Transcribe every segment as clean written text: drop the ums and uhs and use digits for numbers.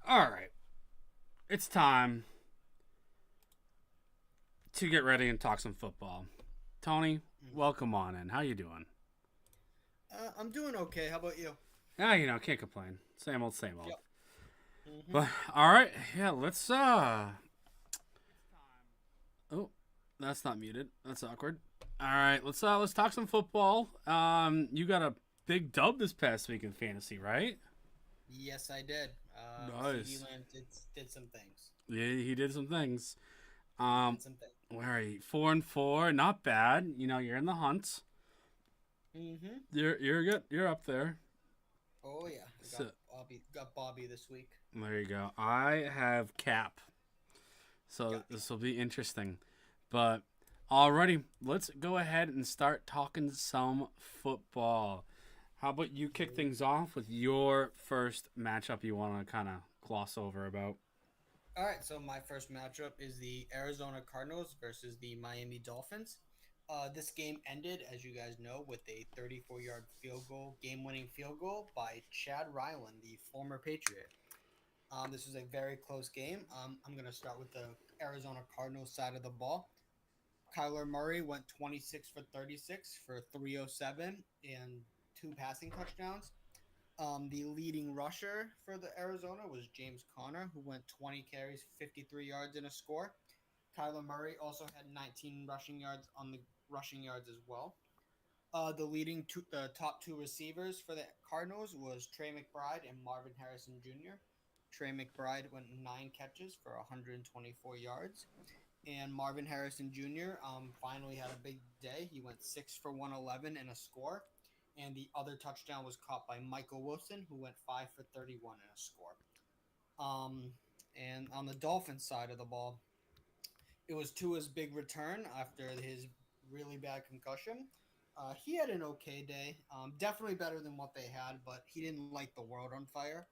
All right, it's time to get ready and talk some football. Tony, Mhm. welcome on in. How you doing? I'm doing okay. How about you? Can't complain. Same old, same old. Yep. hmm But all right, yeah, let's. Oh, that's not muted. That's awkward. All right, let's talk some football. You got a big dub this past week in fantasy, right? Yes, I did. CD Nice. Lamb did some things. Yeah, he did some things. He Um, did some things. where are you? 4-4, not bad. You're in the hunt. hmm You're good. You're up there. Oh yeah, I got So Bobby this week. there you go. I have Cap, so Gotcha. this will be interesting. But alrighty, let's go ahead and start talking some football. How about you kick Ooh. things off with your first matchup you want to kind of gloss over about? All right, so my first matchup is the Arizona Cardinals versus the Miami Dolphins. This game ended, as you guys know, with a 34-yard field goal, game-winning field goal by Chad Ryland, the former Patriot. This was a very close game. I'm going to start with the Arizona Cardinals side of the ball. Kyler Murray went 26 for 36 for 307 and two passing touchdowns. The leading rusher for the Arizona was James Conner, who went 20 carries, 53 yards, and a score. Kyler Murray also had 19 rushing yards on the rushing yards as well. The top two receivers for the Cardinals was Trey McBride and Marvin Harrison Jr. Trey McBride went 9 catches for 124 yards, and Marvin Harrison Jr. Finally had a big day. He went 6 for 111 and a score, and the other touchdown was caught by Michael Wilson, who went 5 for 31 and a score. Um, and on the Dolphins side of the ball, it was Tua's big return after his really bad concussion. He had an okay day, definitely better than what they had, but he didn't light the world on fire.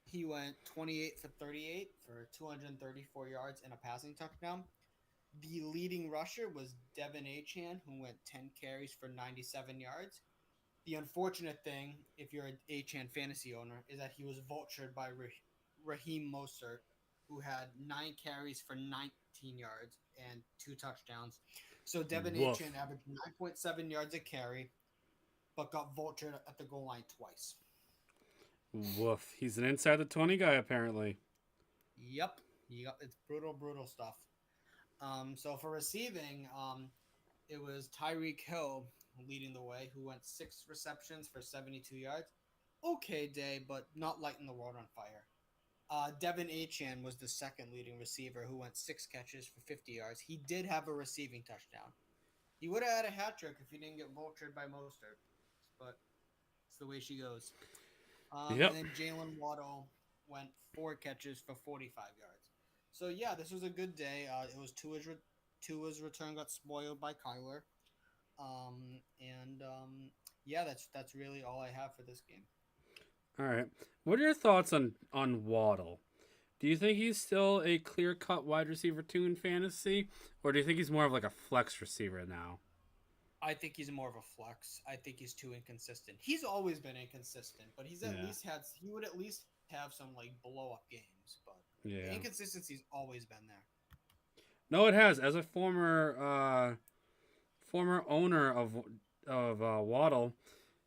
He went 28 for 38 for 234 yards and a passing touchdown. The leading rusher was Devin Achan, who went 10 carries for 97 yards. The unfortunate thing, if you're an Achan fantasy owner, is that he was vultured by Raheem Mostert, who had 9 carries for 19 yards and two touchdowns. So Devin Woof. Achan averaged 9.7 yards a carry, but got vultured at the goal line twice. Woof. He's an inside the 20 guy, apparently. Yep, it's brutal, brutal stuff. So for receiving, it was Tyreek Hill leading the way, who went 6 receptions for 72 yards. Okay day, but not lighting the world on fire. Devin Achan was the second leading receiver, who went 6 catches for 50 yards. He did have a receiving touchdown. He would have had a hat trick if he didn't get vultured by Mostert, but it's the way she goes. And Yep. then Jalen Waddle went 4 catches for 45 yards. So yeah, this was a good day. It was Tua's return got spoiled by Kyler. And yeah, that's really all I have for this game. All right. What are your thoughts on Waddle? Do you think he's still a clear cut wide receiver two in fantasy, or do you think he's more of like a flex receiver now? I think he's more of a flex. I think he's too inconsistent. He's always been inconsistent, but Yeah. he would at least have some like blow up games. But the Yeah. inconsistency's always been there. No, it has. As a former owner of Waddle,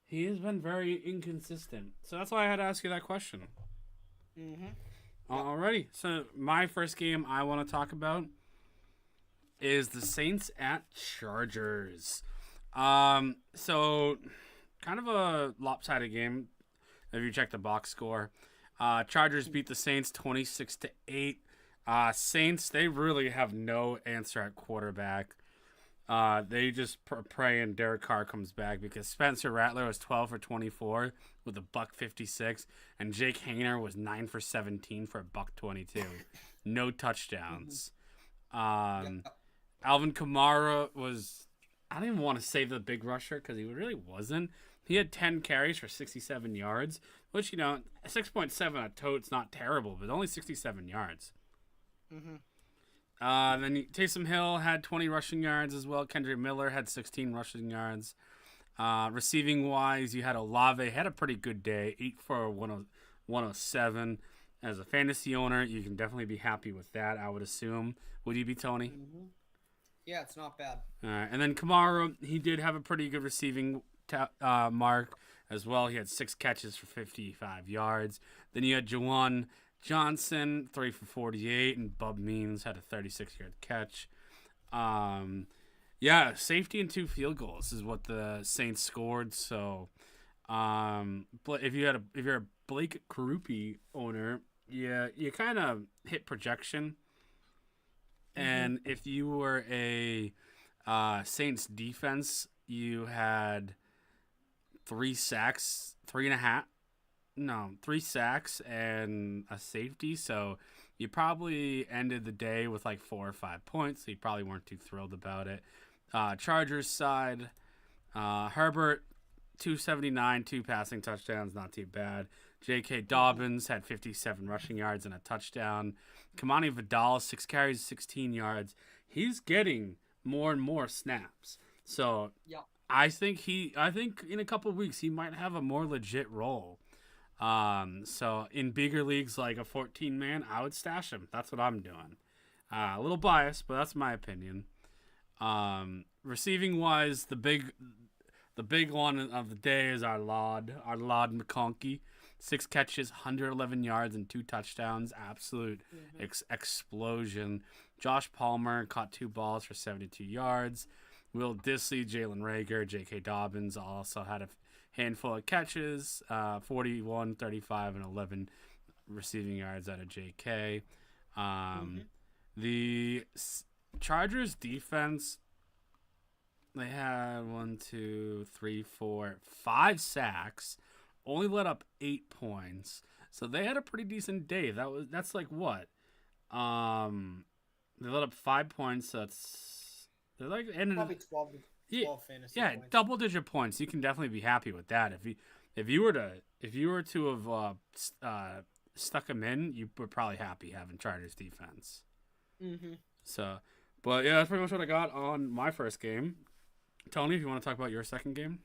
he has been very inconsistent. So that's why I had to ask you that question. Mm-hmm. Yep. Alrighty. So my first game I want to talk about is the Saints at Chargers. So kind of a lopsided game if you check the box score. Chargers beat the Saints 26-8. Saints, they really have no answer at quarterback. They just pray and Derek Carr comes back because Spencer Rattler was 12 for 24 with a buck 56, and Jake Hayner was 9 for 17 for a buck 22. No Mm-hmm. touchdowns. Yep. Um, Alvin Kamara was, I don't even want to say the big rusher because he really wasn't. He had 10 carries for 67 yards, which, 6.7 a tote's not terrible, but only 67 yards. Mm-hmm. Then Taysom Hill had 20 rushing yards as well. Kendrick Miller had 16 rushing yards. Receiving wise, you had Olave had a pretty good day, 8 for 107. As a fantasy owner, you can definitely be happy with that, I would assume. Would you be, Tony? Hmm. Yeah, it's not bad. And then Kamara, he did have a pretty good receiving mark as well. He had 6 catches for 55 yards. Then you had Jawan Johnson, 3 for 48, and Bub Means had a 36-yard catch. Um, yeah, safety and 2 field goals is what the Saints scored. So, but if you're a Blake Karupi owner, yeah, you kind of hit projection. Hmm. And if you were a Saints defense, you had 3 sacks, 3.5, no, 3 sacks and a safety. So you probably ended the day with like 4 or 5 points. So you probably weren't too thrilled about it. Chargers side, Herbert, 279, 2 passing touchdowns, not too bad. J.K. Hmm. Dobbins had 57 rushing yards and a touchdown. Kamani Vidal, 6 carries, 16 yards. He's getting more and more snaps. So Yeah. I think in a couple of weeks he might have a more legit role. So in bigger leagues like a 14 man, I would stash him. That's what I'm doing. A little biased, but that's my opinion. Receiving wise, the big one of the day is our Lord McConkey. 6 catches, 111 yards, and 2 touchdowns. Absolute Hmm. explosion. Josh Palmer caught 2 balls for 72 yards. Will Disley, Jalen Rager, J.K. Dobbins also had a handful of catches, 41, 35, and 11 receiving yards out of J.K. Um, Hmm. the Chargers defense, they had 5 sacks, only let up 8 points. So they had a pretty decent day. That's like what? Um, they let up 5 points. That's they're like and Probably 12 to yeah, 12 fantasy yeah, points. double digit points. You can definitely be happy with that. If you were to have stuck him in, you were probably happy having Chargers defense. Hmm. So, but yeah, that's pretty much what I got on my first game. Tony, if you want to talk about your second game.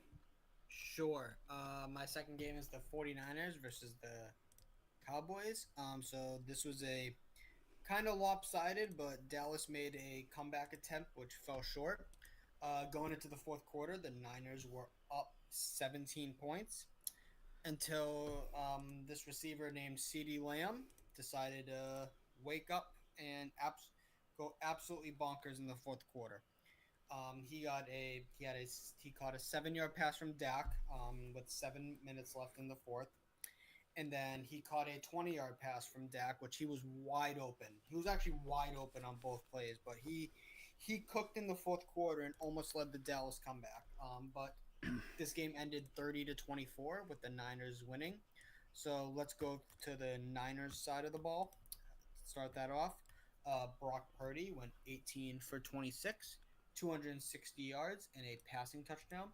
Sure. My second game is the 49ers versus the Cowboys. So this was a kind of lopsided, but Dallas made a comeback attempt, which fell short. Going into the fourth quarter, the Niners were up 17 points until this receiver named CeeDee Lamb decided to wake up and go absolutely bonkers in the fourth quarter. He caught a 7 yard pass from Dak with 7 minutes left in the fourth, and then he caught a 20 yard pass from Dak, which he was wide open. He was actually wide open on both plays, but he cooked in the fourth quarter and almost led the Dallas comeback. But this game ended 30-24 with the Niners winning. So let's go to the Niners side of the ball. Start that off. Brock Purdy went 18 for 26, 260 yards, and a passing touchdown.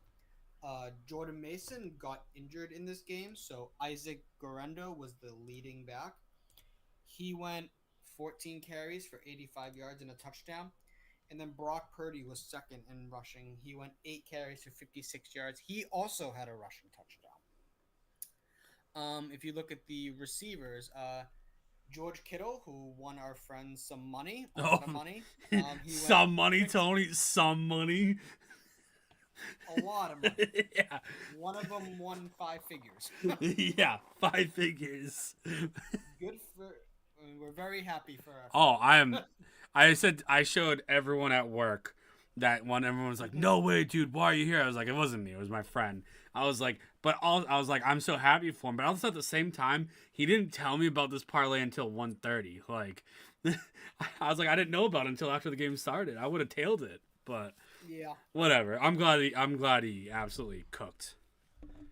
Jordan Mason got injured in this game, so Isaac Guerrero was the leading back. He went 14 carries for 85 yards and a touchdown. And then Brock Purdy was second in rushing. He went 8 carries for 56 yards. He also had a rushing touchdown. If you look at the receivers, George Kittle, who won our friends some money, a Oh, lot of money. He went some money, six, Tony. Some money. a lot of money. Yeah, One of them won 5 figures. yeah, 5 figures. Good for. We're very happy for our Oh, I friend. am. I showed everyone at work that when everyone was like, Hmm. "No way, dude, why are you here?" I was like, "It wasn't me. It was my friend." I was like, I was like, I'm so happy for him. But also at the same time, he didn't tell me about this parlay until 1:30. Like, I was like, I didn't know about it until after the game started. I would have tailed it, but Yeah. whatever. I'm glad he absolutely cooked.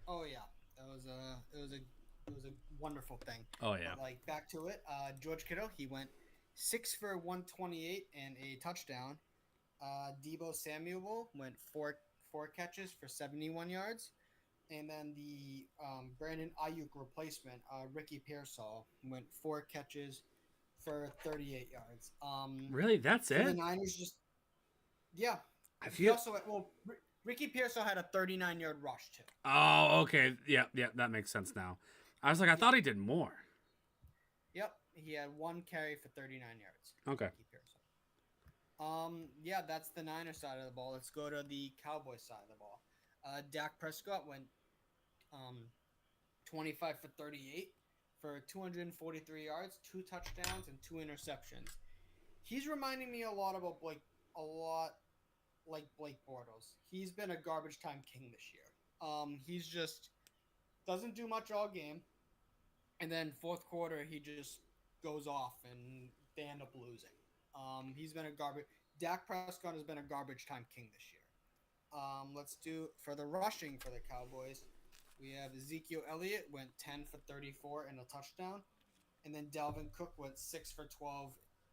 Oh yeah. It was a wonderful thing. Oh yeah. But like back to it, George Kittle, he went 6 for 128 and a touchdown. Debo Samuel went four catches for 71 yards. And then the Brandon Ayuk replacement, Ricky Pearsall, went 4 catches for 38 yards. Really, that's For the it. Niners, just yeah. I He feel. also Ricky Pearsall had a 39-yard rush too. Oh, okay. Yeah, yeah, that makes sense now. I was like, I Yep, thought he did more. He had one carry for 39 yards. Okay. Keep here. Yeah, that's the Niners side of the ball. Let's go to the Cowboys side of the ball. Dak Prescott went um 25 for 38 for 243 yards, two touchdowns, and two interceptions. He's reminding me a lot like Blake Bortles. He's been a garbage time king this year. He's just doesn't do much all game, and then fourth quarter he just goes off and they end up losing. He's been a garbage. Dak Prescott has been a garbage time king this year. Let's do for the rushing for the Cowboys. We have Ezekiel Elliott went 10 for 34 and a touchdown, and then Dalvin Cook went 6 for 12,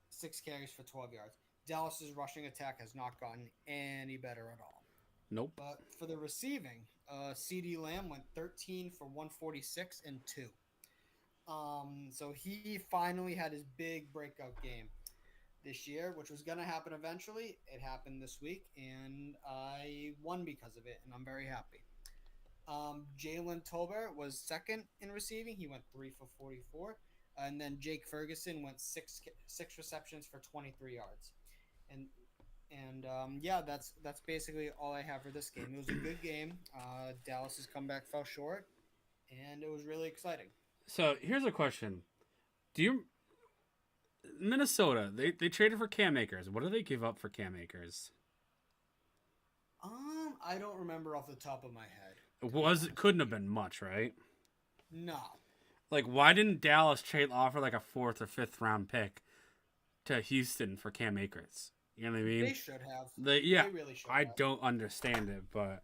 6 carries for 12 yards. Dallas's rushing attack has not gotten any better at all. Nope. But for the receiving, CD Lamb went 13 for 146 and two. So he finally had his big breakout game this year, which was going to happen eventually. It happened this week, and I won because of it, and I'm very happy. Jalen Tolbert was second in receiving. He went 3 for 44. And then Jake Ferguson went six receptions for 23 yards. Yeah, that's basically all I have for this game. It was a good game. Dallas's comeback fell short, and it was really exciting. So here's a question: Do you Minnesota? They traded for Cam Akers. What do they give up for Cam Akers? I don't remember off the top of my head. Couldn't have been much, right? No. Like, why didn't Dallas trade offer like a 4th or 5th round pick to Houston for Cam Akers? You know what I mean? They should have. They really should have. don't understand it, but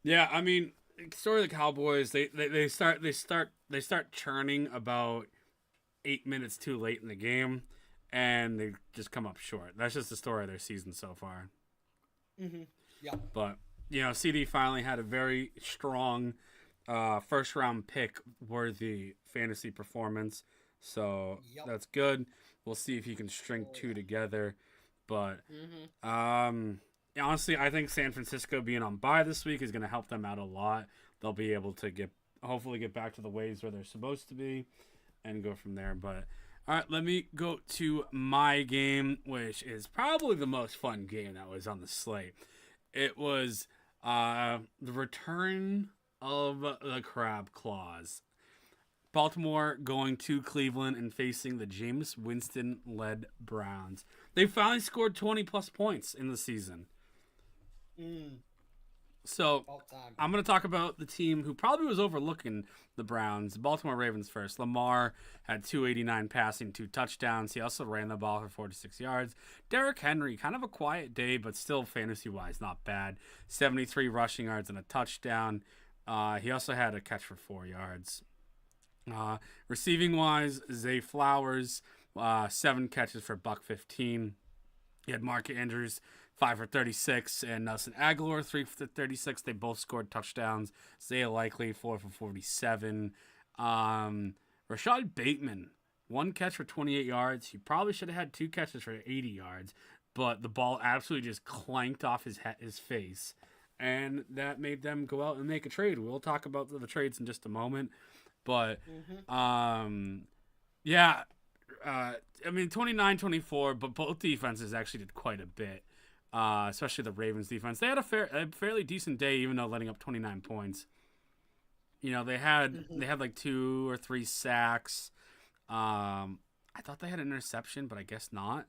yeah, I mean, story of the Cowboys. They start churning about 8 minutes too late in the game, and they just come up short. That's just the story of their season so far. Mm-hmm. Yeah. But CD finally had a very strong first round pick worthy fantasy performance, so that's good. We'll see if he can string two together. But honestly, I think San Francisco being on bye this week is going to help them out a lot. They'll be able to hopefully get back to the ways where they're supposed to be and go from there. But all right, let me go to my game, which is probably the most fun game that was on the slate. It was the return of the Crab Claws. Baltimore going to Cleveland and facing the Jameis Winston-led Browns. They finally scored 20-plus points in the season. So I'm going to talk about the team who probably was overlooking the Browns, the Baltimore Ravens first. Lamar had 289 passing, 2 touchdowns. He also ran the ball for 46 yards. Derrick Henry, kind of a quiet day, but still fantasy-wise not bad. 73 rushing yards and a touchdown. He also had a catch for 4 yards. Receiving wise, Zay Flowers, 7 catches for $115. He had Mark Andrews, 5 for 36, and Nelson Aguilar, 3 for 36. They both scored touchdowns. Zay Likely, 4 for 47. Rashad Bateman, 1 catch for 28 yards. He probably should have had 2 catches for 80 yards, but the ball absolutely just clanked off his face, and that made them go out and make a trade. We'll talk about the trades in just a moment. But, I mean, 29-24, but both defenses actually did quite a bit, especially the Ravens defense. They had a fairly decent day, even though letting up 29 points. They had like 2 or 3 sacks. I thought they had an interception, but I guess not.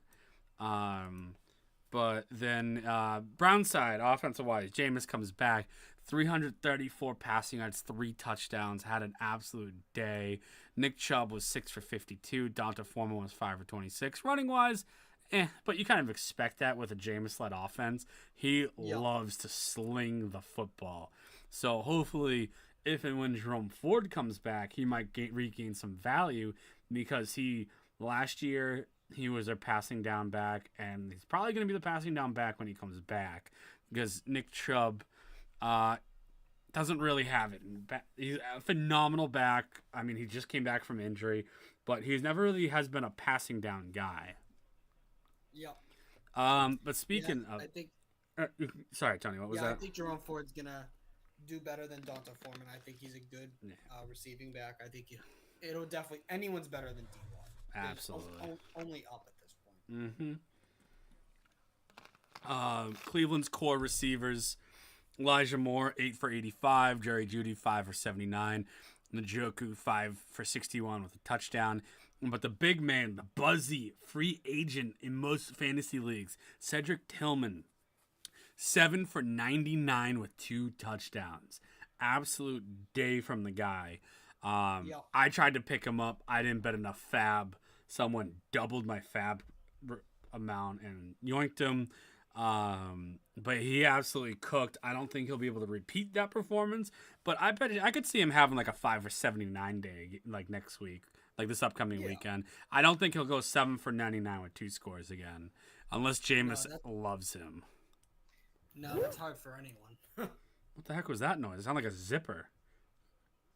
But then Brown side, offensive-wise, Jameis comes back. 334 passing yards, 3 touchdowns, had an absolute day. Nick Chubb was 6 for 52. Donta Foreman was 5 for 26. Running-wise, but you kind of expect that with a Jameis-led offense. He loves to sling the football. So hopefully, if and when Jerome Ford comes back, he might regain some value because last year, he was a passing down back, and he's probably going to be the passing down back when he comes back because Nick Chubb doesn't really have it. He's a phenomenal back. I mean, he just came back from injury, but he's never really has been a passing down guy. Yeah. But speaking of, I think. Sorry, Tony. What was that? I think Jerome Ford's gonna do better than Donta Foreman. I think he's a good receiving back. I think it'll definitely anyone's better than D-Watt. There's Absolutely. only up at this point. Mm-hmm. Cleveland's core receivers: Elijah Moore, 8 for 85; Jerry Jeudy, 5 for 79; Njoku, 5 for 61 with a touchdown. But the big man, the buzzy free agent in most fantasy leagues, Cedric Tillman, 7 for 99 with 2 touchdowns. Absolute day from the guy. Yep. I tried to pick him up. I didn't bet enough fab. Someone doubled my fab amount and yoinked him. But he absolutely cooked. I don't think he'll be able to repeat that performance, but I bet I could see him having like a 5 for 79 day like next week, like this upcoming weekend. I don't think he'll go 7 for 99 with 2 scores again, unless Jameis loves him. No, that's hard for anyone. What the heck was that noise? It sounded like a zipper.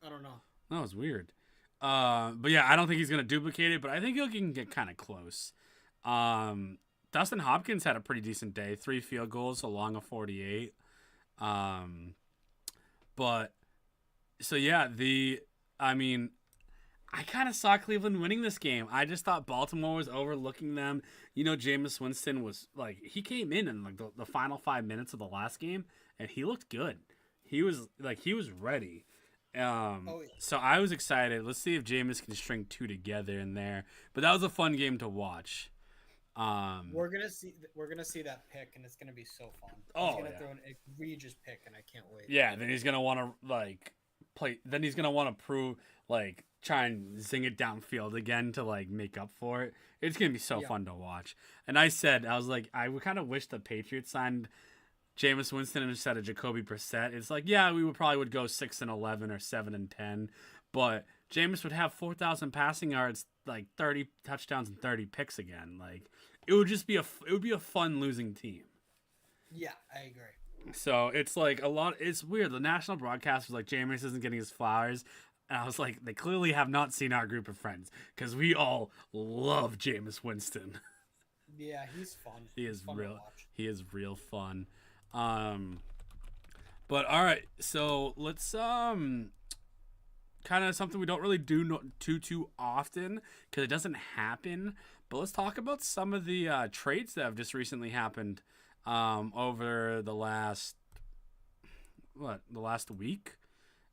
I don't know. That was weird. But yeah, I don't think he's gonna duplicate it, but I think he can get kind of close. Dustin Hopkins had a pretty decent day. 3 field goals along a 48. But so yeah, I kind of saw Cleveland winning this game. I just thought Baltimore was overlooking them. Jameis Winston was like, he came in like the final 5 minutes of the last game, and he looked good. He was ready. So I was excited. Let's see if Jameis can string 2 together in there. But that was a fun game to watch. We're gonna see that pick, and it's gonna be so fun. He's gonna throw an egregious pick, and I can't wait. Yeah, then he's gonna want to play. Then he's gonna want to prove try and zing it downfield again to make up for it. It's gonna be so fun to watch. And I was like, I would kind of wish the Patriots signed Jameis Winston instead of Jacoby Brissett. It's like, yeah, we would go 6-11 or 7-10, but Jameis would have 4,000 passing yards, 30 touchdowns and 30 picks again. It would just be a fun losing team. Yeah, I agree. So it's it's weird. The national broadcast was like, Jameis isn't getting his flowers. And I was like, they clearly have not seen our group of friends, because we all love Jameis Winston. Yeah, he's fun. He is real fun. But all right, so let's kind of something we don't really do too often, because it doesn't happen. But let's talk about some of the trades that have just recently happened over the last week.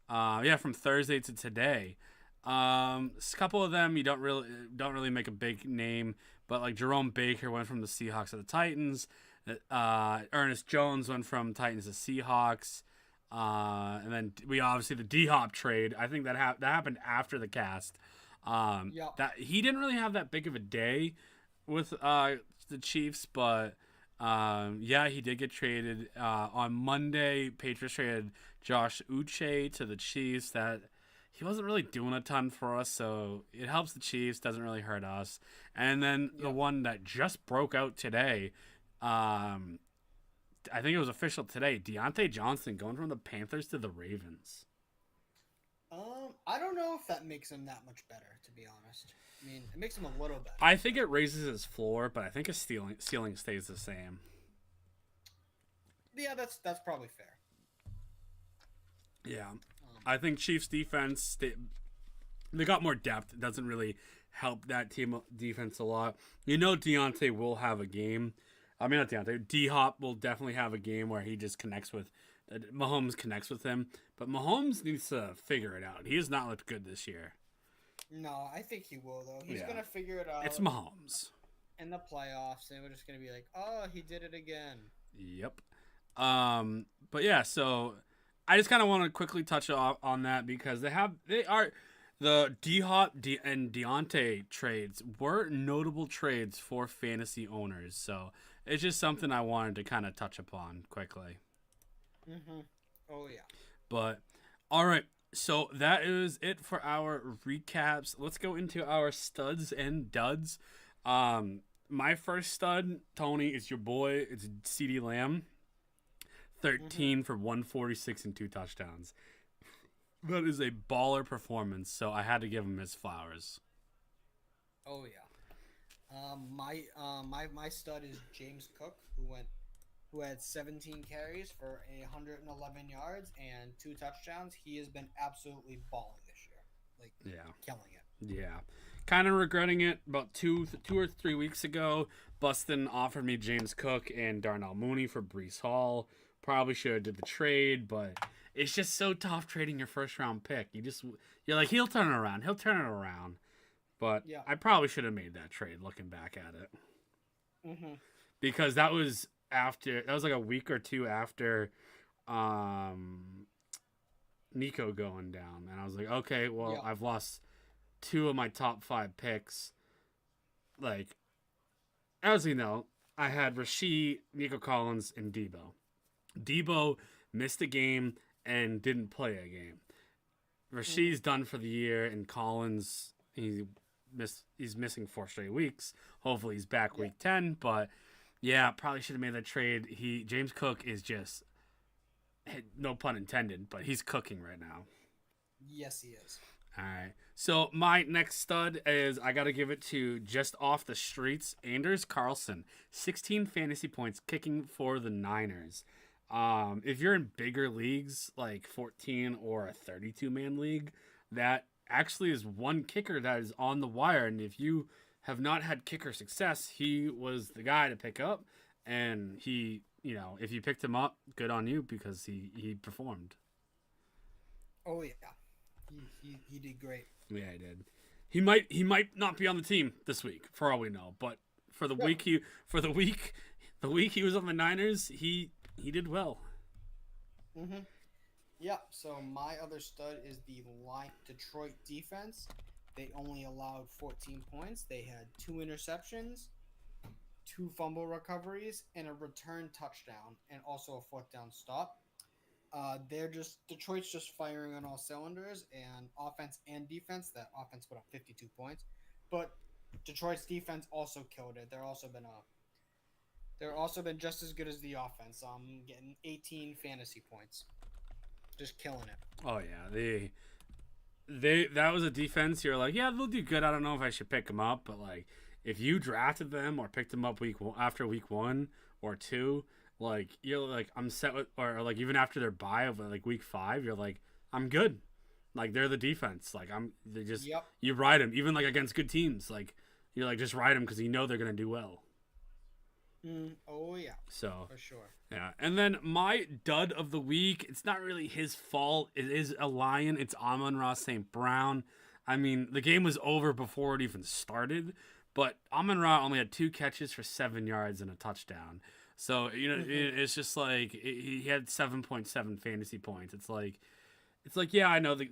From Thursday to today. A couple of them you don't really make a big name, but like Jerome Baker went from the Seahawks to the Titans. Ernest Jones went from Titans to Seahawks. And then we obviously the D-Hop trade. I think that happened after the cast. That he didn't really have that big of a day with the Chiefs, but he did get traded on Monday. Patriots traded Josh Uche to the Chiefs. That he wasn't really doing a ton for us, so it helps the Chiefs, doesn't really hurt us. And then the one that just broke out today, I think it was official today, Deontay Johnson going from the Panthers to the Ravens. I don't know if that makes him that much better, to be honest. I mean, it makes him a little better. I think it raises his floor, but I think his ceiling stays the same. Yeah, that's probably fair. Yeah. I think Chiefs defense, they got more depth. It doesn't really help that team defense a lot. Deontay will have a game. I mean, not Deontay. D-Hop will definitely have a game where he just Mahomes connects with him. But Mahomes needs to figure it out. He has not looked good this year. No, I think he will, though. He's going to figure it out. It's Mahomes. In the playoffs, and we're just going to be like, oh, he did it again. Yep. But yeah, so I just kind of want to quickly touch on that, because the D-Hop and Deontay trades were notable trades for fantasy owners. So it's just something I wanted to kind of touch upon quickly. Mm-hmm. Oh, yeah. But, all right. So that is it for our recaps. Let's go into our studs and duds. My first stud, Tony, is your boy. It's CeeDee Lamb. 13 for 146 and 2 touchdowns. That is a baller performance, so I had to give him his flowers. Oh yeah. My stud is James Cook, who had 17 carries for 111 yards and 2 touchdowns. He has been absolutely balling this year, killing it. Yeah, kind of regretting it. About 2 or 3 weeks ago, Bustin offered me James Cook and Darnell Mooney for Brees Hall. Probably should have did the trade, but it's just so tough trading your first round pick. You're like, he'll turn it around. He'll turn it around. But Yeah. I probably should have made that trade looking back at it. Mm-hmm. Because that was like a week or two after Nico going down. And I was like, okay, well, Yeah. I've lost 2 of my top 5 picks. Like, as you know, I had Rasheed, Nico Collins, and Debo. Debo missed a game and didn't play a game. Rasheed's done for the year, and Collins he's missing 4 straight weeks. Hopefully he's back week 10. But yeah, probably should have made that trade. James Cook is just, no pun intended, but he's cooking right now. Yes, he is. All right. So my next stud is, I got to give it to, just off the streets, Anders Carlson. 16 fantasy points kicking for the Niners. If you're in bigger leagues like 14 or a 32-man league, that actually is one kicker that is on the wire. And if you have not had kicker success, he was the guy to pick up. And if you picked him up, good on you, because he performed. Oh yeah, he did great. Yeah, he did. He might not be on the team this week, for all we know. But for the week he was on the Niners, he did well. Mm-hmm. Yeah. So my other stud is the Detroit defense. They only allowed 14 points. They had 2 interceptions, 2 fumble recoveries, and a return touchdown, and also a 4th down stop. Detroit's just firing on all cylinders, and offense and defense. That offense put up 52 points, but Detroit's defense also killed it. They're also been just as good as the offense. Getting 18 fantasy points, just killing it. Oh yeah, that was a defense. You're like, yeah, they'll do good. I don't know if I should pick them up, but like, if you drafted them or picked them up after week 1 or 2. Like, you're like, I'm set with, or like even after their bye of like week 5, you're like, I'm good. Like, they're the defense. Like, you ride them even like against good teams. Like, you're like, just ride them because you know they're gonna do well. Oh yeah. So for sure. Yeah, and then my dud of the week. It's not really his fault. It is a Lion. It's Amon-Ra St. Brown. I mean, the game was over before it even started, but Amon-Ra only had 2 catches for 7 yards and a touchdown. So, it's just like, he had 7.7 fantasy points. It's like, yeah, I know the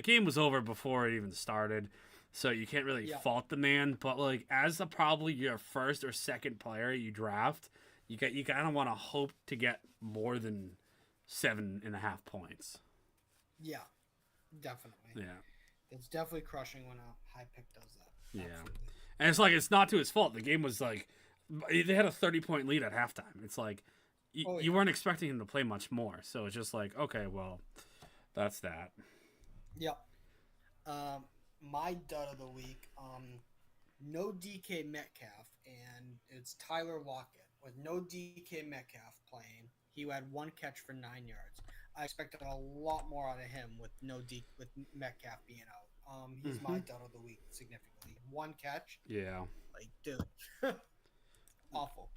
game was over before it even started, so you can't really fault the man. But like, as probably your first or second player you draft, you kind of want to hope to get more than 7.5 points. Yeah, definitely. Yeah, it's definitely crushing when a high pick does that. Yeah, absolutely. And it's like, it's not to his fault. The game was like, they had a 30-point lead at halftime. It's like, you weren't expecting him to play much more. So it's just like, okay, well, that's that. Yep. My dud of the week, no DK Metcalf, and it's Tyler Lockett. With no DK Metcalf playing, he had 1 catch for 9 yards. I expected a lot more out of him with with Metcalf being out. He's my dud of the week significantly. 1 catch. Yeah. Like, dude. Awful.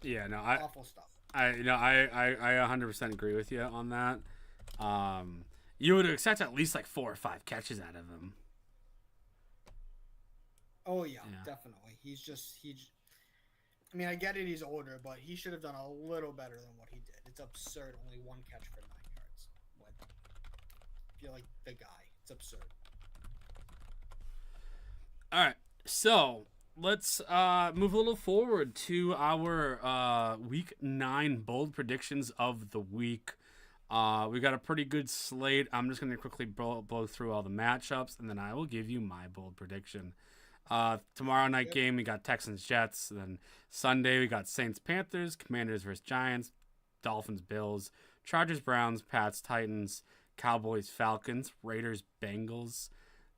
Yeah, no, awful stuff. I 100% agree with you on that. You would expect at least like 4 or 5 catches out of him. Oh yeah. Definitely. I mean, I get it, he's older, but he should have done a little better than what he did. It's absurd, only 1 catch for 9 yards. If you're like the guy, it's absurd. All right, so let's move a little forward to our week 9 bold predictions of the week. We got a pretty good slate. I'm just going to quickly blow through all the matchups, and then I will give you my bold prediction. Tomorrow night game, we got Texans-Jets. Then Sunday, we got Saints-Panthers, Commanders versus Giants, Dolphins-Bills, Chargers-Browns, Pats-Titans, Cowboys-Falcons, Raiders-Bengals,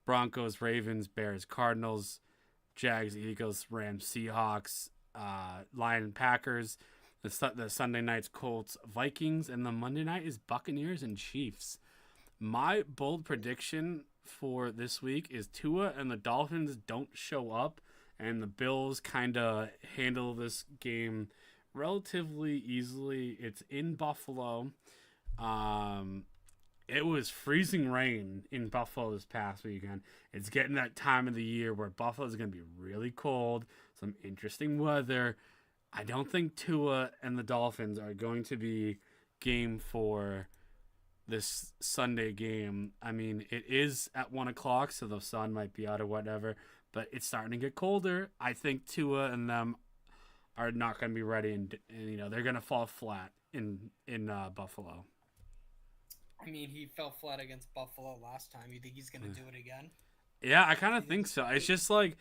Broncos-Ravens, Bears-Cardinals, Jags-Eagles, Rams-Seahawks, Lions-Packers. The Sunday night's Colts-Vikings, and the Monday night is Buccaneers and Chiefs. My bold prediction for this week is Tua and the Dolphins don't show up, and the Bills kind of handle this game relatively easily. It's in Buffalo. Um, it was freezing rain in Buffalo this past weekend. It's getting that time of the year where Buffalo is going to be really cold, some interesting weather. I don't think Tua and the Dolphins are going to be game for this Sunday game. I mean, it is at 1 o'clock, so the sun might be out or whatever, but it's starting to get colder. I think Tua and them are not going to be ready, and they're going to fall flat in Buffalo. I mean, he fell flat against Buffalo last time. You think he's gonna do it again? Yeah, I kind of think so. It's just like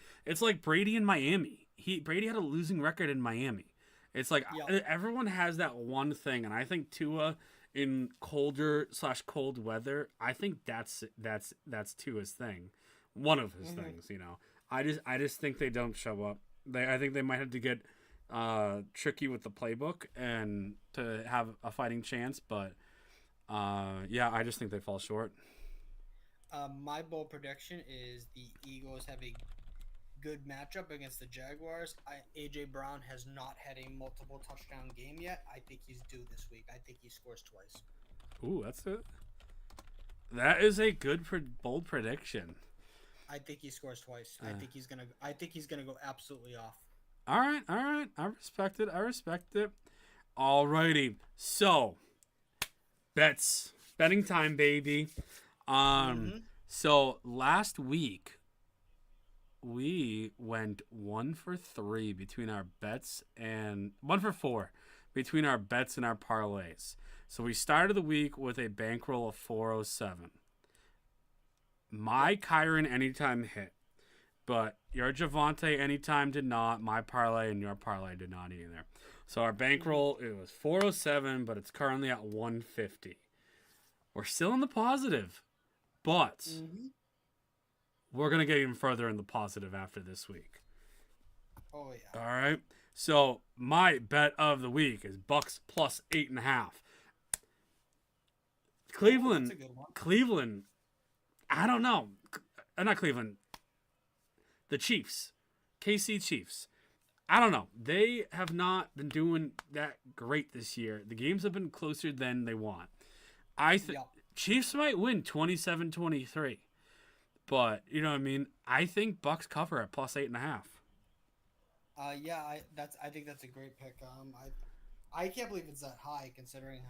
Brady in Miami. Brady had a losing record in Miami. It's like everyone has that one thing, and I think Tua in colder/cold weather, I think that's Tua's thing, one of his things. I just think they don't show up. I think they might have to get tricky with the playbook and to have a fighting chance, but yeah, I just think they fall short. My bold prediction is the Eagles have a good matchup against the Jaguars. AJ Brown has not had a multiple touchdown game yet. I think he's due this week. I think he scores twice. Ooh, that is a good bold prediction. I think he scores twice. I think he's gonna go absolutely off. All right. I respect it. Alrighty. So, betting time, baby. So last week we went 1 for 3 between our bets and 1 for 4 between our bets and our parlays. So we started the week with a bankroll of 407. My Kyron anytime hit, but your Javante anytime did not. My parlay and your parlay did not either. So our bankroll, it was 407, but it's currently at 150. We're still in the positive, but we're going to get even further in the positive after this week. Oh, yeah. All right. So my bet of the week is Bucks plus 8.5. Cleveland. That's a good one. Cleveland. I don't know. Not Cleveland. The Chiefs. KC Chiefs. I don't know. They have not been doing that great this year. The games have been closer than they want. I think Chiefs might win 27-23. But, you know what I mean? I think Bucks cover at plus 8.5. Yeah, I think that's a great pick. I can't believe it's that high considering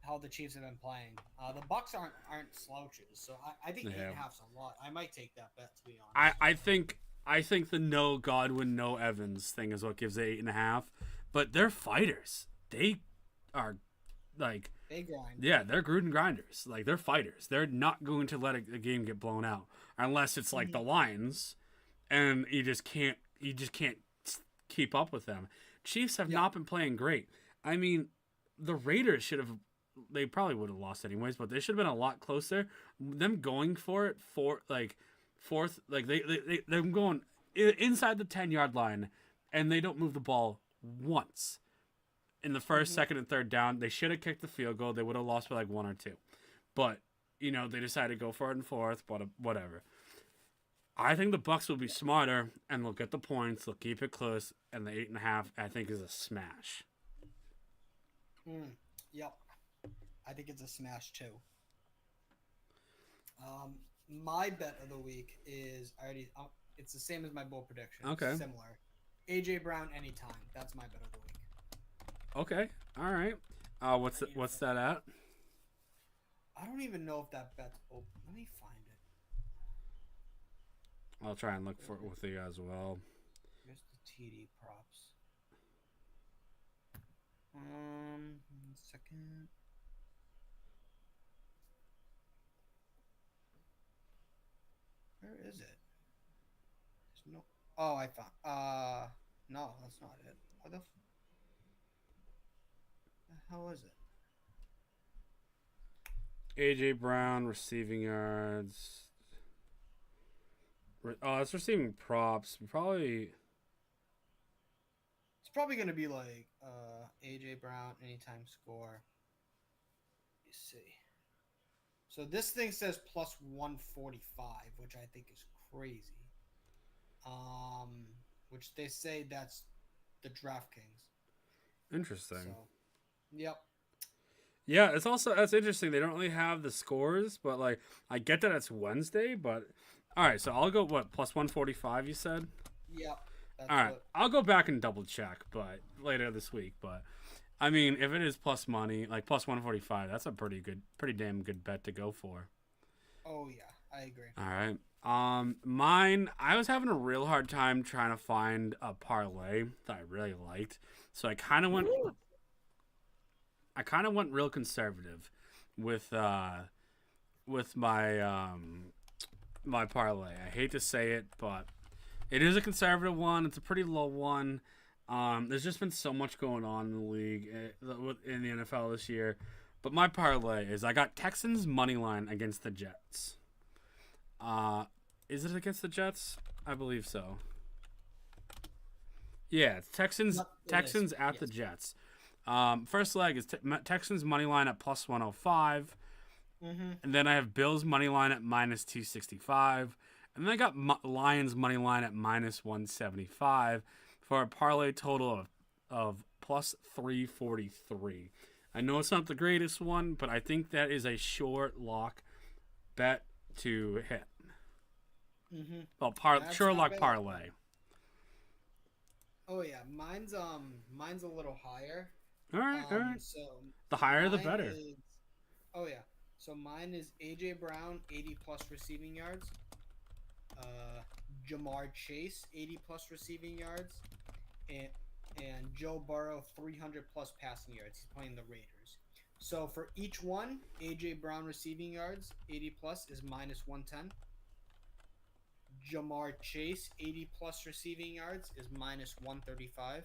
how the Chiefs have been playing. The Bucks aren't slouches, so I think 8.5's a lot. I might take that bet, to be honest. I think the no Godwin, no Evans thing is what gives it 8.5. But they're fighters. They are like they grind. Yeah, they're Gruden grinders. Like they're fighters. They're not going to let a game get blown out unless it's like the Lions, and you just can't keep up with them. Chiefs have not been playing great. I mean, the Raiders they probably would have lost anyways, but they should have been a lot closer. Them going for it fourth, like they're going inside the 10-yard line, and they don't move the ball once. In the first, second, and third down, they should have kicked the field goal. They would have lost by like 1 or 2. But, they decided to go for it in fourth, but whatever. I think the Bucks will be smarter, and they'll get the points. They'll keep it close, and the 8.5, I think, is a smash. Yep. I think it's a smash, too. My bet of the week is it's the same as my bold prediction. Okay. Similar. AJ Brown anytime. That's my bet of the week. Okay. All right. What's that at? I don't even know if that bet's open. Let me find it. I'll try and look for it with you as well. Here's the TD props. 1 second. Where is it? There's no. Oh, I found. No, that's not it. What the hell is it? AJ Brown receiving yards. Oh, it's receiving props. It's probably gonna be like AJ Brown anytime score. You see. So this thing says plus 145, which I think is crazy. Um, which they say that's the DraftKings. Interesting. So, yep. Yeah, it's also that's interesting. They don't really have the scores, but like I get that it's Wednesday, but all right. So I'll go what plus 145. You said. Yep. All That's right, what. I'll go back and double check, but later this week. But I mean, if it is plus money, like plus 145, that's a pretty damn good bet to go for. Oh yeah, I agree. All right. Mine. I was having a real hard time trying to find a parlay that I really liked, so I kind of went. I kind of went real conservative with my parlay. I hate to say it, but it is a conservative one. It's a pretty low one. There's just been so much going on in the league in the NFL this year. But my parlay is I got Texans money line against the Jets. Is it against the Jets? I believe so. Yeah, it's Texans. Yep, it Texans is. at the Yes. Jets. First leg is Texans money line at plus 105, Mm-hmm. and then I have Bills money line at minus 265, and then I got Lions money line at minus 175 for a parlay total of plus 343. I know it's not the greatest one, but I think that is a short lock bet to hit. Mm-hmm. Well, That's sure not lock bad. parlay. Oh yeah, mine's a little higher. All right, all right. So The higher the mine better. is. Oh yeah. So mine is AJ Brown 80 plus receiving yards. Jamar Chase 80 plus receiving yards, and Joe Burrow 300 plus passing yards. He's playing the Raiders. So for each one, AJ Brown receiving yards 80 plus is minus 110. Jamar Chase 80 plus receiving yards is minus 135.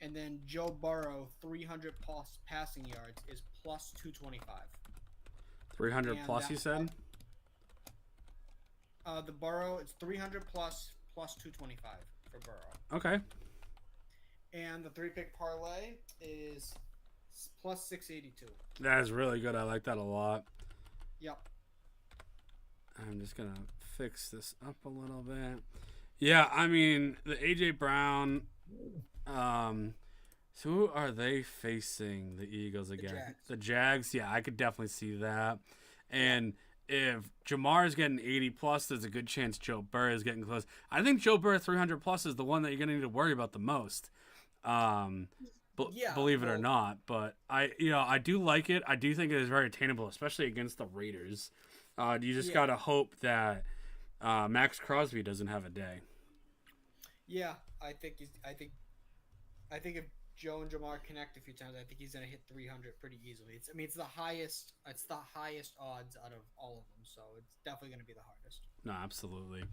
And then Joe Burrow 300 plus passing yards is plus 225. 300 And plus, you said? The Burrow it's 300 plus 225 for Burrow. Okay. And the 3-pick parlay is plus 682. That is really good. I like that a lot. Yep. I'm just going to fix this up a little bit. Yeah, I mean, the AJ Brown. So who are they facing? The Eagles again. Jags. The Jags. Yeah, I could definitely see that. And if Jamar is getting 80 plus, there's a good chance Joe Burrow is getting close. I think Joe Burrow 300 plus is the one that you're going to need to worry about the most. Believe it or not, but I do like it. I do think it is very attainable, especially against the Raiders. You just gotta hope that Max Crosby doesn't have a day. Yeah, I think if Joe and Jamar connect a few times, I think he's gonna hit 300 pretty easily. It's the highest odds out of all of them, so it's definitely gonna be the hardest. No, absolutely.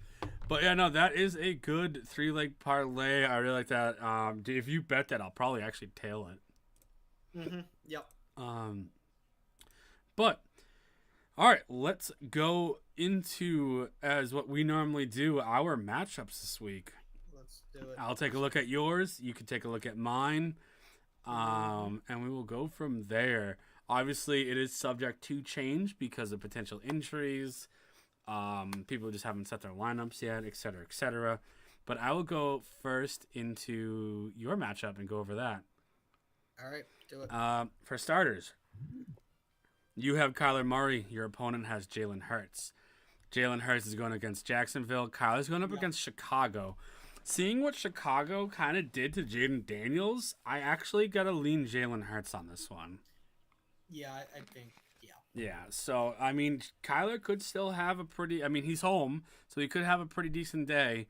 But yeah, no, that is a good 3-leg parlay. I really like that. If you bet that, I'll probably actually tail it. Mm-hmm. Yep. But all right, let's go into as what we normally do our matchups this week. Let's do it. I'll take a look at yours. You can take a look at mine. And we will go from there. Obviously, it is subject to change because of potential injuries. People just haven't set their lineups yet, et cetera, et cetera. But I will go first into your matchup and go over that. All right, do it. For starters, you have Kyler Murray. Your opponent has Jalen Hurts. Jalen Hurts is going against Jacksonville. Kyler's going up against Chicago. Seeing what Chicago kind of did to Jaden Daniels, I actually got to lean Jalen Hurts on this one. Yeah, I think, yeah. Yeah, so, I mean, Kyler could still have he's home, so he could have a pretty decent day.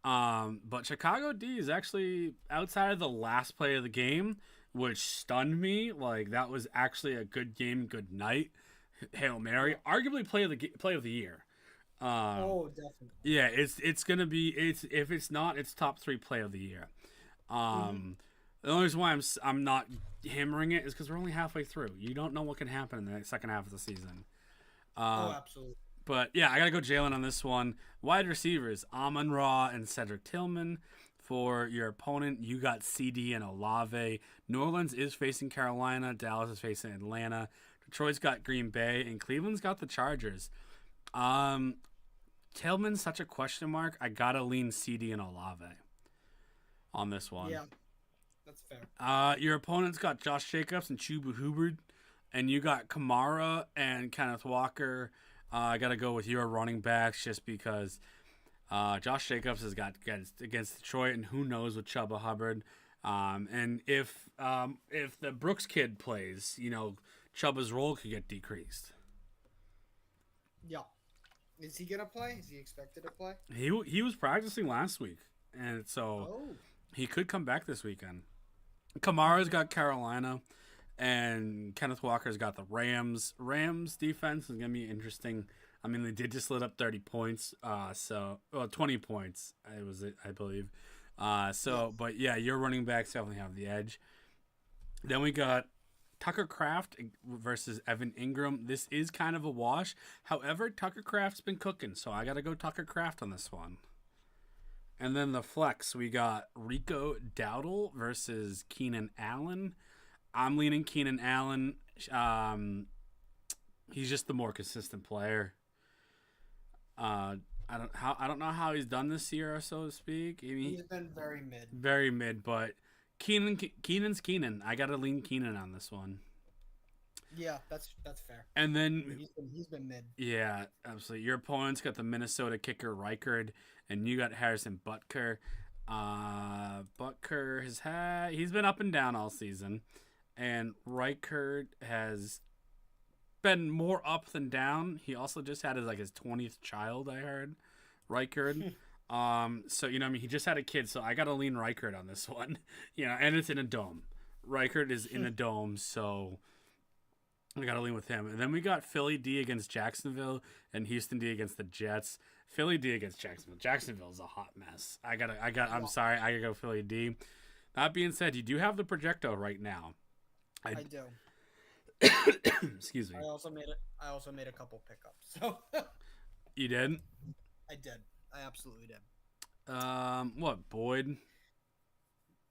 But Chicago D is actually outside of the last play of the game, which stunned me. Like, that was actually a good game, good night. Hail Mary, arguably play of the year. Definitely. Yeah, it's gonna be if it's not, it's top 3 play of the year. The only reason why I'm not hammering it is because we're only halfway through. You don't know what can happen in the second half of the season. Absolutely. But yeah, I gotta go Jalen on this one. Wide receivers: Amon-Ra and Cedric Tillman. For your opponent, you got CD and Olave. New Orleans is facing Carolina. Dallas is facing Atlanta. Detroit's got Green Bay, and Cleveland's got the Chargers. Um, Tillman's such a question mark. I gotta lean CD and Olave on this one. Yeah, that's fair. Your opponent's got Josh Jacobs and Chuba Hubbard, and you got Kamara and Kenneth Walker. I gotta go with your running backs just because Josh Jacobs has got against Detroit, and who knows with Chuba Hubbard. And if the Brooks kid plays, Chuba's role could get decreased. Yeah. Is he gonna play? Is he expected to play? He was practicing last week, and so Oh. he could come back this weekend. Kamara's got Carolina, and Kenneth Walker's got the Rams. Rams defense is gonna be interesting. I mean, they did just lit up 30 points, 20 points. I believe. But yeah, your running backs definitely have the edge. Then we got Tucker Kraft versus Evan Ingram. This is kind of a wash. However, Tucker Kraft's been cooking, so I got to go Tucker Kraft on this one. And then the flex, we got Rico Dowdle versus Keenan Allen. I'm leaning Keenan Allen. He's just the more consistent player. I don't know how he's done this year, so to speak. I mean, He's been very mid. very mid, but Keenan's Keenan. I gotta lean Keenan on this one. Yeah, that's fair. And then He's been mid. yeah, absolutely. Your opponent's got the Minnesota kicker Reichard, and you got Harrison Butker. Butker he's been up and down all season, and Reichard has been more up than down. He also just had his 20th child, I heard. Reichard. So I mean, he just had a kid, so I gotta lean Reichard on this one. And it's in a dome. Reichard is in a dome, so I gotta lean with him. And then we got Philly D against Jacksonville and Houston D against the Jets. Philly D against Jacksonville. Jacksonville is a hot mess. I'm sorry, I gotta go Philly D. That being said, you do have the projecto right now. I do. Excuse me. I also made a couple pickups. So You did? I did. I absolutely did. What, Boyd?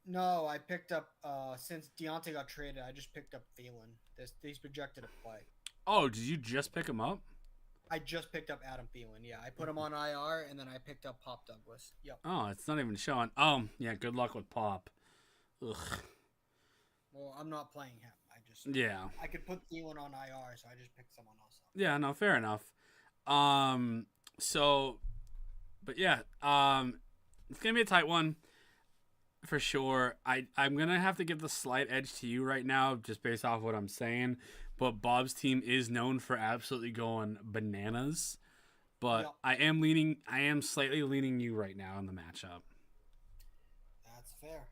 No, I picked up since Deontay got traded. I just picked up Thielen. He's projected to play. Oh, did you just pick him up? I just picked up Adam Thielen. Yeah, I put him on IR, and then I picked up Pop Douglas. Yep. Oh, it's not even showing. Oh, yeah. Good luck with Pop. Ugh. Well, I'm not playing him. Yeah. I could put Thielen on IR, so I just picked someone else up. Yeah. No. Fair enough. So, but yeah. It's gonna be a tight one. For sure. I'm gonna have to give the slight edge to you right now, just based off what I'm saying. But Bob's team is known for absolutely going bananas. But yeah. I am slightly leaning you right now in the matchup. That's fair.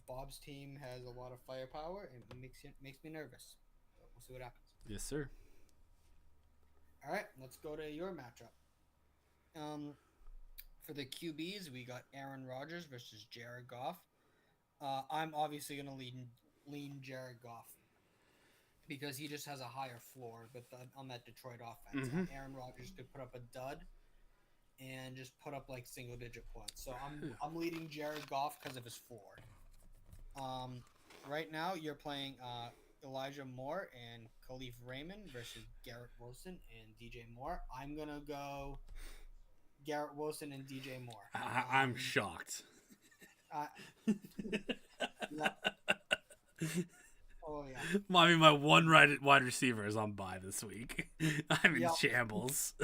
Bob's team has a lot of firepower, and it makes me nervous. But we'll see what happens. Yes, sir. All right, let's go to your matchup. For the QBs, we got Aaron Rodgers versus Jared Goff. I'm obviously going to lean Jared Goff because he just has a higher floor on that Detroit offense. Mm-hmm. Aaron Rodgers could put up a dud and just put up single-digit points. So I'm leading Jared Goff because of his floor. Right now, you're playing Elijah Moore and Khalif Raymond versus Garrett Wilson and DJ Moore. I'm going to go Garrett Wilson and DJ Moore. I'm shocked. Yeah. Oh, yeah. I mean, my one wide receiver is on bye this week. I'm in shambles.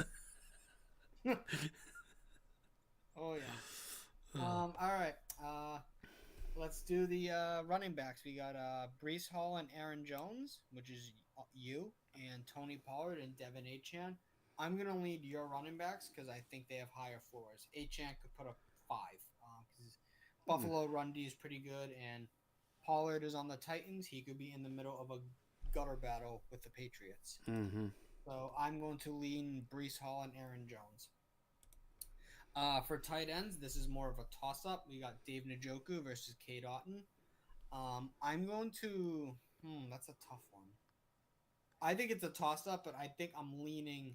Oh, yeah. All right. Let's do the running backs. We got Breece Hall and Aaron Jones, which is you, and Tony Pollard and Devin Achane. I'm going to lead your running backs because I think they have higher floors. Achane could put up 5 because Buffalo run D is pretty good, and Pollard is on the Titans. He could be in the middle of a gutter battle with the Patriots. Mm-hmm. So I'm going to lean Breece Hall and Aaron Jones. For tight ends, this is more of a toss-up. We got Dave Njoku versus Cade Otton. I'm going to... that's a tough one. I think it's a toss-up, but I think I'm leaning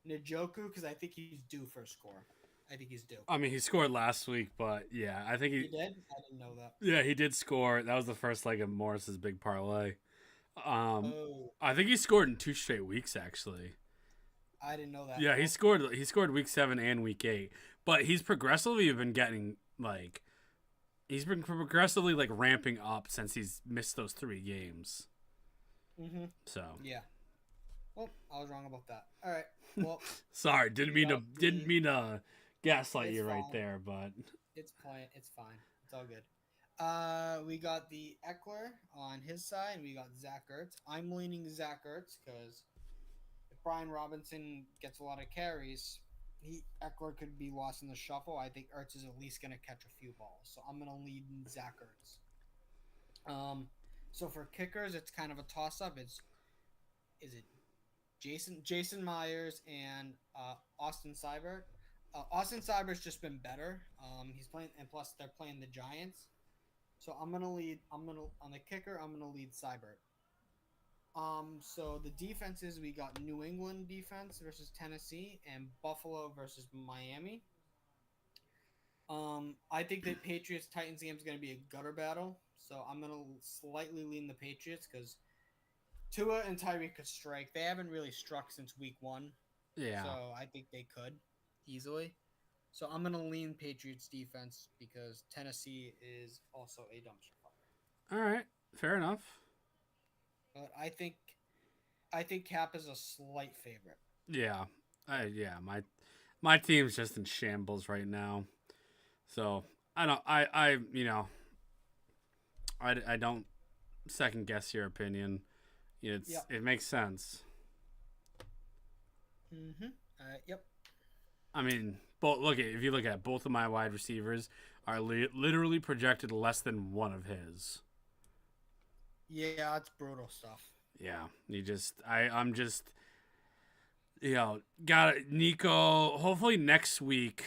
Njoku because I think he's due for a score. I think he's due. I mean, he scored last week, but yeah, I think he did? I didn't know that. Yeah, he did score. That was the first leg of Morris's big parlay. Um, Oh, I think he scored in 2 straight weeks actually. I didn't know that. Yeah, he Well, scored. He scored week 7 and week 8, but he's progressively been getting like he's been progressively like ramping up since he's missed those 3 games. mm-hmm. So Yeah. Well, I was wrong about that. All right. Well, sorry, we got didn't the. mean to gaslight It's you right fine. there, but It's fine. It's fine. It's all good. We got the Eckler on his side, and we got Zach Ertz. I'm leaning Zach Ertz because if Brian Robinson gets a lot of carries, Eckler could be lost in the shuffle. I think Ertz is at least going to catch a few balls, so I'm going to lead Zach Ertz. So for kickers, it's kind of a toss up. It's is it Jason Myers and Austin Seibert. Austin Seibert's just been better. He's playing, and plus they're playing the Giants. So I'm gonna lead. I'm gonna on the kicker. I'm gonna lead Seibert. So the defenses we got New England defense versus Tennessee and Buffalo versus Miami. I think the Patriots Titans game is gonna be a gutter battle. So I'm gonna slightly lean the Patriots because Tua and Tyreek could strike. They haven't really struck since week 1, yeah. so I think they could easily. So I'm gonna lean Patriots defense because Tennessee is also a dumpster fire. All right, fair enough. But I think Cap is a slight favorite. Yeah, yeah. My team's just in shambles right now, so I don't. I I don't second guess your opinion. Yep. It makes sense. Mm-hmm. Yep. I mean, but if you look at it, both of my wide receivers are literally projected less than one of his. Yeah, it's brutal stuff. Yeah, I'm just got Nico. Hopefully next week.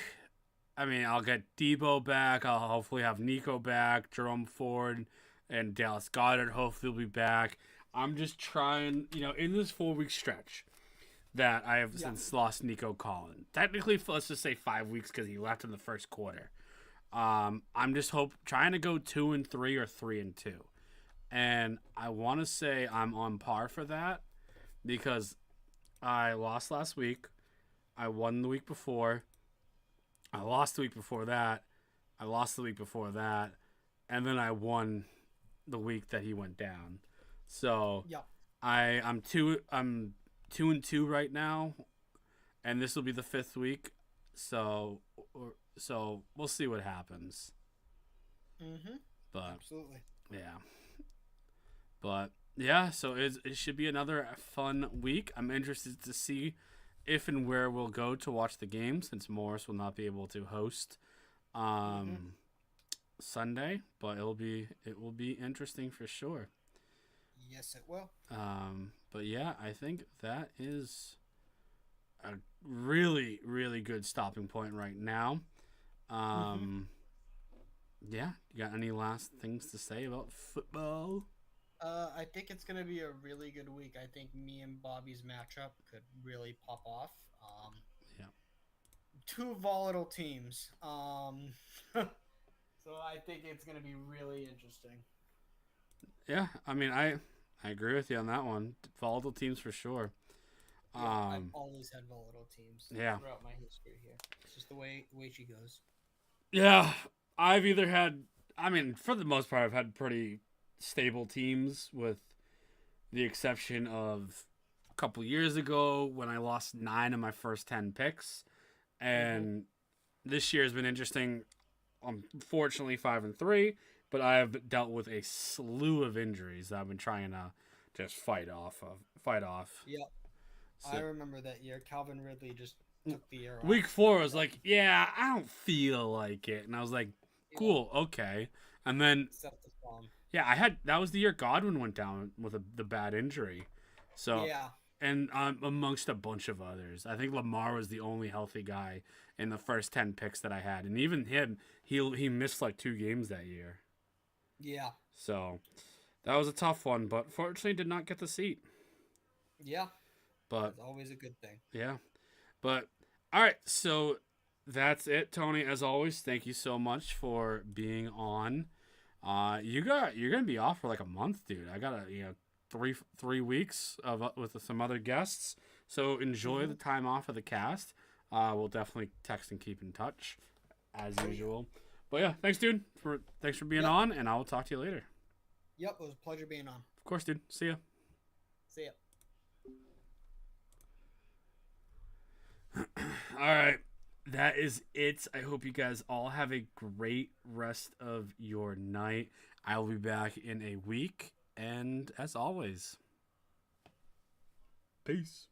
I mean, I'll get Debo back. I'll hopefully have Nico back. Jerome Ford and Dallas Goddard hopefully will be back. I'm just trying, in this 4 week stretch that I have Yeah. since lost Nico Collins. Technically, let's just say 5 weeks because he left in the first quarter. I'm just trying to go 2-3 or 3-2, and I want to say I'm on par for that because I lost last week. I won the week before. I lost the week before that. I lost the week before that, and then I won the week that he went down. So Yep. I'm 2-2 right now, and this will be the 5th week. So we'll see what happens. Mm-hmm. But Absolutely. yeah, so it should be another fun week. I'm interested to see if and where we'll go to watch the game since Morris will not be able to host Mm-hmm. Sunday, but it will be interesting for sure. Yes, it will. But yeah, I think that is a really, really good stopping point right now. Mm-hmm. Yeah, you got any last things to say about football? I think it's gonna be a really good week. I think me and Bobby's matchup could really pop off. Yeah. Two volatile teams. So I think it's gonna be really interesting. Yeah, I mean, I agree with you on that one. Volatile teams for sure. Yeah, I've Um, always had volatile teams yeah, throughout my history here. It's just the way she goes. yeah. I've either had, I mean, for the most part, I've had pretty stable teams, with the exception of a couple years ago when I lost 9 of my first 10 picks, Mm-hmm. and this year has been interesting. Unfortunately, 5-3, but I have dealt with a slew of injuries that I've been trying to just fight off. Yep, I So remember that year. Calvin Ridley just took the year off. week 4 I was like, yeah, I don't feel like it, and I was like, Yep, cool, okay. And then set the bomb. yeah, that was the year Godwin went down with the bad injury. So Yeah, and amongst a bunch of others, I think Lamar was the only healthy guy in the first 10 picks that I had, and even him, he missed like 2 games that year. yeah, So that was a tough one, but fortunately did not get the seat. yeah. But That's always a good thing. yeah, but all right, so that's it, Tony. As always, thank you so much for being on. You're gonna be off for like a month, dude. I gotta three weeks of with some other guests. So enjoy the time off of the cast. We'll definitely text and keep in touch as usual. But yeah, thanks, dude. Thanks for being on, and I will talk to you later. Yep, it was a pleasure being on. Of course, dude. See ya. See ya. All right. That is it. I hope you guys all have a great rest of your night. I'll be back in a week. And as always, peace.